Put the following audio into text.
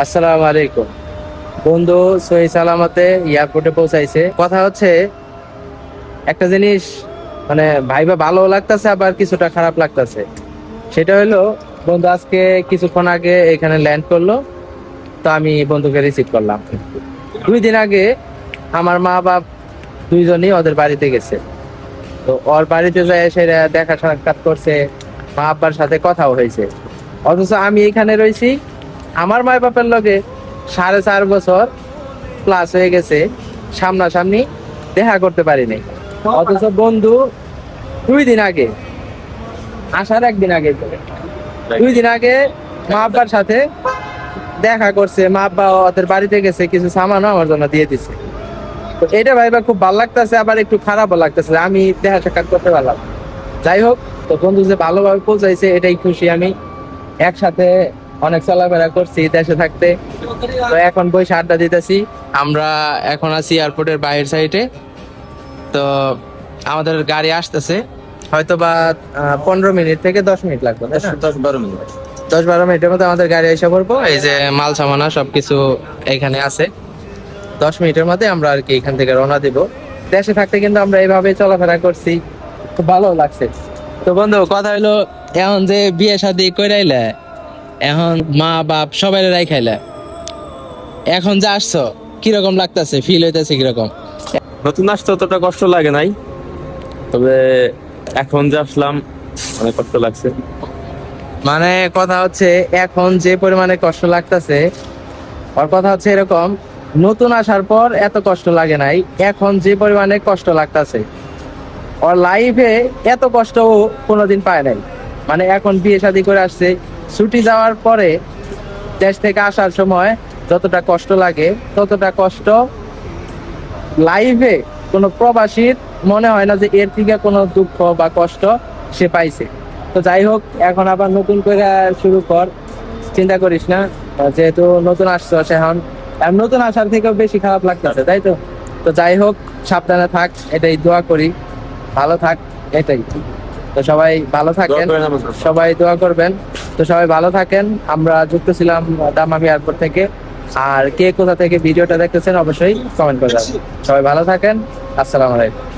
আসসালামু আলাইকুম। বন্ধু সহি সালামতে এয়ারপোর্টে পৌঁছাইছে। কথা হচ্ছে একটা জিনিস, মানে ভাইবা ভালো লাগতেছে আবার কিছুটা খারাপ লাগতেছে। সেটা হলো, বন্ধু আজকে কিছুক্ষণ আগে এখানে ল্যান্ড করলো, তো আমি বন্ধুকে রিসিভ করলাম। 2 দিন আগে আমার মা বাপ দুইজনই ওদের বাড়িতে গেছে। তো ওর বাড়িতে যায় সেটা দেখা সাক্ষাৎ করছে, মা আব্বার সাথে কথাও হয়েছে। অথচ আমি এখানে রয়েছি, আমার মা বাপের লগে 4.5 বছর প্লাস হয়ে গেছে, সামনাসামনি দেখা করতে পারিনি। অথচ বন্ধু 2 দিন আগে, আসার 1 দিন আগে, 2 দিন আগে মা আব্বার সাথে দেখা করছে। মা আব্বা ওদের বাড়িতে গেছে, কিছু সামানও আমার জন্য দিয়ে দিছে। তো এটা ভাইবা খুব ভালো লাগতেছে, আবার একটু খারাপও লাগতেছে, আমি দেখা সাক্ষাৎ করতে পারলাম। যাই হোক, তো বন্ধু যে ভালোভাবে পৌঁছাইছে এটাই খুশি আমি। একসাথে অনেক চলাফেরা করছি দেশে থাকতে। তো এখন বসে আড্ডা দিতেছি। আমরা এখন আছি এয়ারপোর্টের বাইরের সাইডে। তো আমাদের গাড়ি আসতেছে, হয়তো বা 15 মিনিট থেকে 10 মিনিট লাগবে, তাই না? 10-12 মিনিট। 10-12 মিনিটের মধ্যে আমাদের গাড়ি এসে পড়বো। এই যে মাল সামানা সবকিছু এখানে আছে। 10 মিনিটের মধ্যে আমরা আর কি এখান থেকে রওনা দিব। দেশে থাকতে কিন্তু আমরা এইভাবে চলাফেরা করছি, খুব ভালো লাগছে। তো বন্ধু কথা হলো, এখন যে বিয়ে শাদী কইরাইলে, এখন মা বাপ সবাই রাইখাইলে, এখন যে আসছো কিরকম লাগতেছে, ফিল হইতেছে কিরকম? নতুন আসতে অতটা কষ্ট লাগে নাই, তবে এখন যে আসলাম অনেক কষ্ট লাগছে। মানে কথা হচ্ছে এখন যে পরিমাণে কষ্ট লাগতেছে, ওর কথা হচ্ছে এরকম, নতুন আসার পর এত কষ্ট লাগে নাই, এখন যে পরিমাণে কষ্ট লাগতেছে, ওর লাইফে এত কষ্ট ও কোনোদিন পায় নাই। মানে এখন বিয়ে শাদী করে আসছে, ছুটি যাওয়ার পরে দেশ থেকে আসার সময় যতটা কষ্ট লাগে, ততটা কষ্ট লাইফে কোনো প্রবাসীর মনে হয় না যে এর থেকে কোনো দুঃখ বা কষ্ট সে পাইছে। তো যাই হোক, এখন আবার নতুন করে শুরু কর, চিন্তা করিস না। যেহেতু নতুন আসছো, এখন আর নতুন আসার থেকেও বেশি খারাপ লাগতেছে, তাই তো? তো যাই হোক, সাবধানে থাক, এটাই দোয়া করি, ভালো থাক, এটাই। তো সবাই ভালো থাকেন, দোয়া করেন আমার জন্য। সবাই দোয়া করবেন। তো সবাই ভালো থাকেন। আমরা যুক্ত ছিলাম দামামি এয়ারপোর্ট থেকে। আর কে কোথা থেকে ভিডিওটা দেখতেছেন অবশ্যই কমেন্ট করে যাবেন। সবাই ভালো থাকেন। আসসালামু আলাইকুম।